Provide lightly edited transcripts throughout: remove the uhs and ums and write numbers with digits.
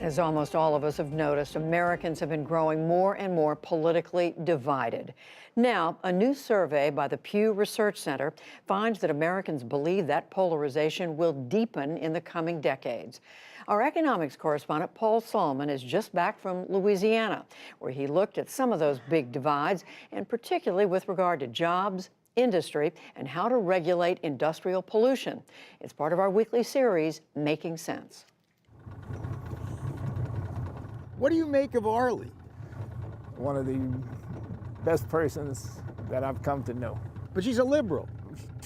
As almost all of us have noticed, Americans have been growing more and more politically divided. Now, a new survey by the Pew Research Center finds that Americans believe that polarization will deepen in the coming decades. Our economics correspondent, Paul Solman, is just back from Louisiana, where he looked at some of those big divides, and particularly with regard to jobs, industry, and how to regulate industrial pollution. It's part of our weekly series, Making Sense. What do you make of Arlie? One of the best persons that I've come to know. But she's a liberal.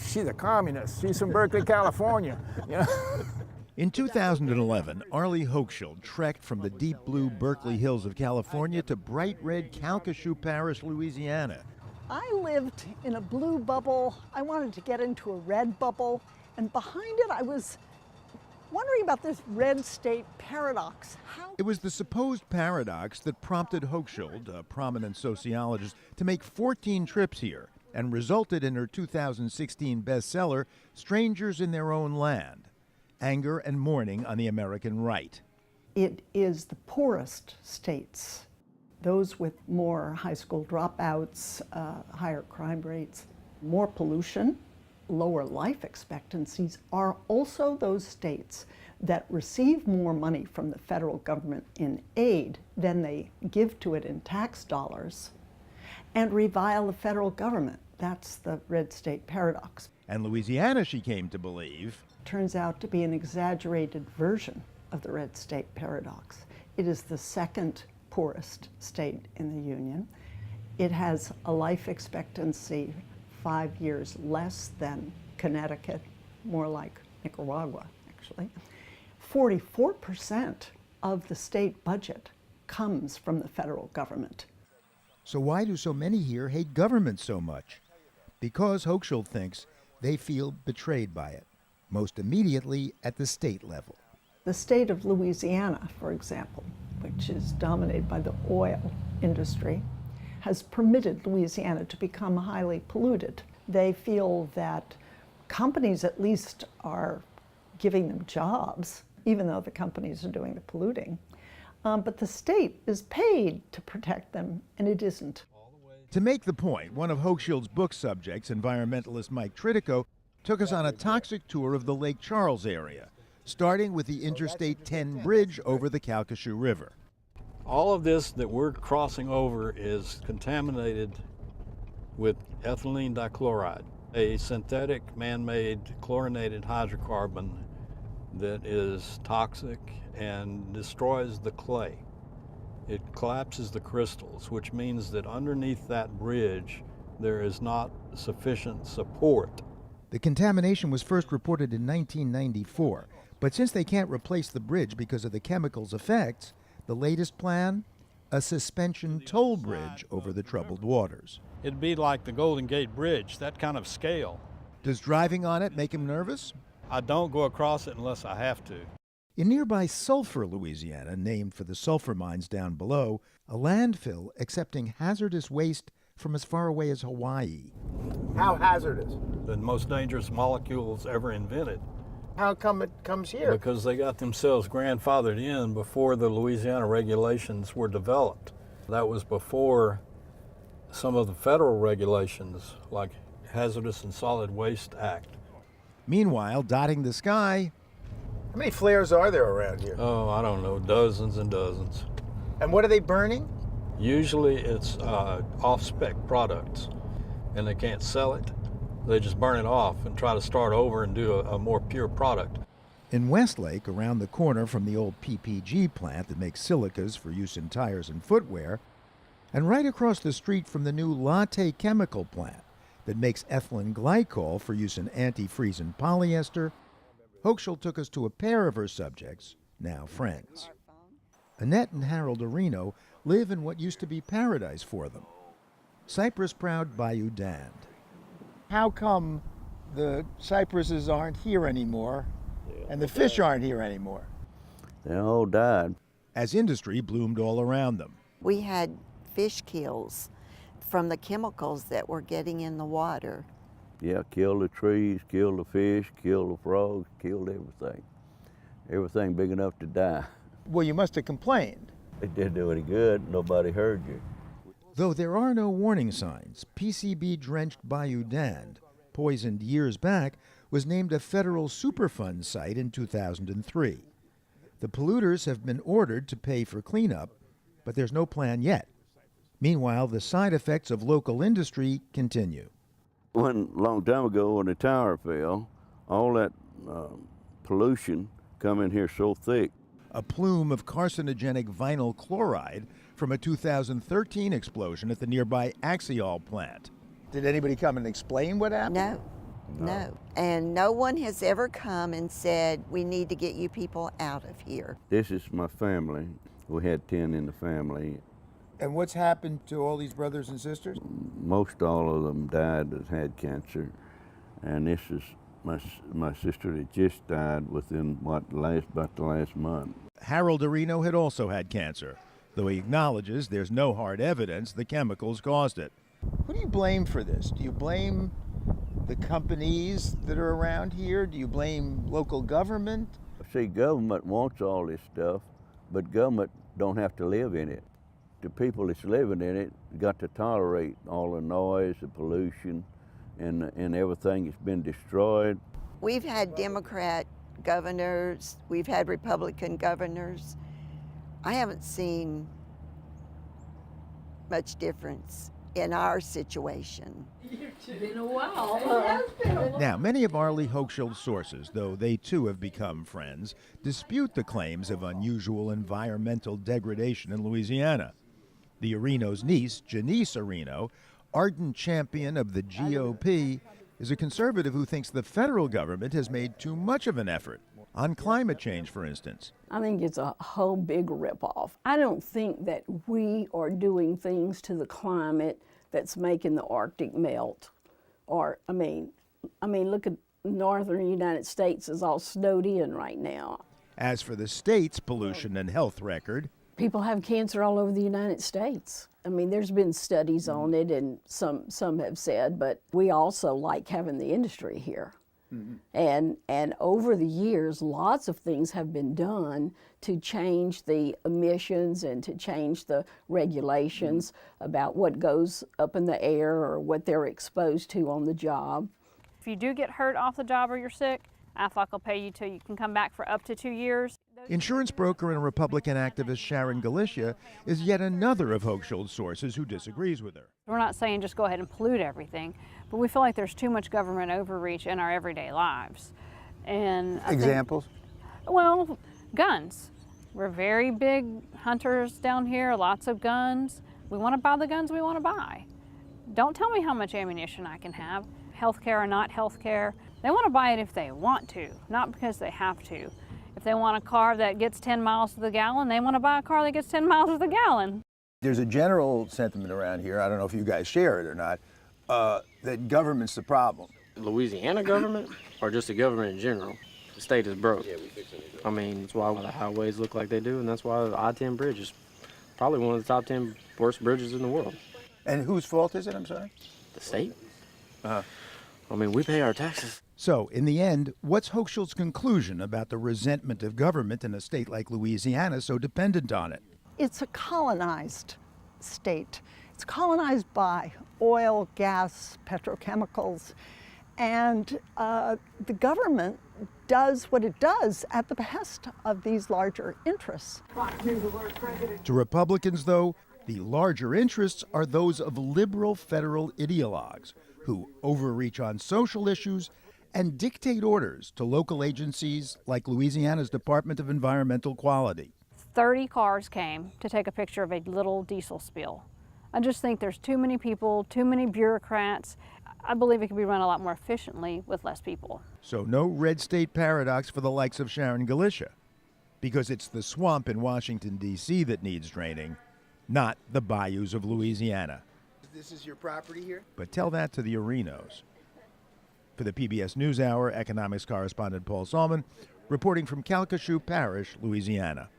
She's a communist. She's from Berkeley, California. You know? In 2011, Arlie Hochschild trekked from the deep blue Berkeley hills of California to bright red Calcasieu Parish, Louisiana. I lived in a blue bubble. I wanted to get into a red bubble. And behind it, I was wondering about this red state paradox. It was the supposed paradox that prompted Hochschild, a prominent sociologist, to make 14 trips here and resulted in her 2016 bestseller, Strangers in Their Own Land, Anger and Mourning on the American Right. It is the poorest states, those with more high school dropouts, higher crime rates, more pollution, lower life expectancies, are also those states that receive more money from the federal government in aid than they give to it in tax dollars and revile the federal government. That's the red state paradox. And Louisiana, she came to believe, turns out to be an exaggerated version of the red state paradox. It is the second poorest state in the Union. It has a life expectancy 5 years less than Connecticut, more like Nicaragua, actually. 44% of the state budget comes from the federal government. So why do so many here hate government so much? Because Hochschild thinks they feel betrayed by it, most immediately at the state level. The state of Louisiana, for example, which is dominated by the oil industry, has permitted Louisiana to become highly polluted. They feel that companies at least are giving them jobs, even though the companies are doing the polluting. But the state is paid to protect them, and it isn't. To make the point, one of Hochschild's book subjects, environmentalist Mike Tritico, took us on a toxic tour of the Lake Charles area, starting with the Interstate 10 bridge over the Calcasieu River. All of this that we're crossing over is contaminated with ethylene dichloride, a synthetic man-made chlorinated hydrocarbon that is toxic and destroys the clay. It collapses the crystals, which means that underneath that bridge there is not sufficient support. The contamination was first reported in 1994, but since they can't replace the bridge because of the chemical's effects, the latest plan? A suspension toll bridge over the troubled waters. It'd be like the Golden Gate Bridge, that kind of scale. Does driving on it make him nervous? I don't go across it unless I have to. In nearby Sulphur, Louisiana, named for the sulfur mines down below, a landfill accepting hazardous waste from as far away as Hawaii. How hazardous? The most dangerous molecules ever invented. How come it comes here? Because they got themselves grandfathered in before the Louisiana regulations were developed. That was before some of the federal regulations, like Hazardous and Solid Waste Act. Meanwhile, dotting the sky... How many flares are there around here? Oh, I don't know, dozens and dozens. And what are they burning? Usually it's off-spec products, and they can't sell it. They just burn it off and try to start over and do a more pure product. In Westlake, around the corner from the old PPG plant that makes silicas for use in tires and footwear, and right across the street from the new Latte chemical plant that makes ethylene glycol for use in antifreeze and polyester, Hochschild took us to a pair of her subjects, now friends. Annette and Harold Areno live in what used to be paradise for them, cypress-proud Bayou Dand. How come the cypresses aren't here anymore and the fish aren't here anymore? They all died. As industry bloomed all around them. We had fish kills from the chemicals that were getting in the water. Yeah, killed the trees, killed the fish, killed the frogs, killed everything. Everything big enough to die. Well, you must have complained. It didn't do any good. Nobody heard you. Though there are no warning signs, PCB-drenched Bayou Dand, poisoned years back, was named a federal Superfund site in 2003. The polluters have been ordered to pay for cleanup, but there's no plan yet. Meanwhile, the side effects of local industry continue. When a long time ago, when the tower fell, all that pollution come in here so thick. A plume of carcinogenic vinyl chloride from a 2013 explosion at the nearby Axiol plant. Did anybody come and explain what happened? No. And no one has ever come and said, we need to get you people out of here. This is my family. We had 10 in the family. And what's happened to all these brothers and sisters? Most all of them died that had cancer. And this is my sister that just died within about the last month. Harold Areno had also had cancer, though he acknowledges there's no hard evidence the chemicals caused it. Who do you blame for this? Do you blame the companies that are around here? Do you blame local government? See, government wants all this stuff, but government don't have to live in it. The people that's living in it got to tolerate all the noise, the pollution, and everything that's been destroyed. We've had Democrat governors, we've had Republican governors. I haven't seen much difference in our situation. It's been a while. Now, many of Arlie Hochschild's sources, though they too have become friends, dispute the claims of unusual environmental degradation in Louisiana. The Areno's niece, Janice Areno, ardent champion of the GOP, is a conservative who thinks the federal government has made too much of an effort on climate change, for instance. I think it's a whole big ripoff. I don't think that we are doing things to the climate that's making the Arctic melt. Or, I mean, look at northern United States is all snowed in right now. As for the state's pollution and health record, People have cancer all over the United States. I mean, there's been studies on it, and some have said, but we also like having the industry here. And over the years, lots of things have been done to change the emissions and to change the regulations about what goes up in the air or what they're exposed to on the job. If you do get hurt off the job or you're sick, Aflac will pay you till you can come back for up to 2 years. Insurance broker and Republican activist Sharon Galicia is yet another of Hochschild's sources who disagrees with her. We're not saying just go ahead and pollute everything, but we feel like there's too much government overreach in our everyday lives. And Examples? Well, guns. We're very big hunters down here, lots of guns. We want to buy the guns we want to buy. Don't tell me how much ammunition I can have. Healthcare or not healthcare, they want to buy it if they want to, not because they have to. If they want a car that gets 10 miles to the gallon, they want to buy a car that gets 10 miles to the gallon. There's a general sentiment around here, I don't know if you guys share it or not, that government's the problem. Louisiana government or just the government in general? The state is broke. Yeah, we fixing it. I mean, that's why the highways look like they do, and that's why the I-10 bridge is probably one of the top 10 worst bridges in the world. And whose fault is it, I'm sorry? The state? I mean, we pay our taxes. So, in the end, what's Hochschild's conclusion about the resentment of government in a state like Louisiana so dependent on it? It's a colonized state. It's colonized by oil, gas, petrochemicals, and the government does what it does at the behest of these larger interests. To Republicans, though, the larger interests are those of liberal federal ideologues who overreach on social issues and dictate orders to local agencies like Louisiana's Department of Environmental Quality. 30 cars came to take a picture of a little diesel spill. I just think there's too many people, too many bureaucrats. I believe it could be run a lot more efficiently with less people. So no red state paradox for the likes of Sharon Galicia, because it's the swamp in Washington, D.C. that needs draining, not the bayous of Louisiana. This is your property here? But tell that to the Arenos. For the PBS NewsHour, economics correspondent Paul Solman, reporting from Calcasieu Parish, Louisiana.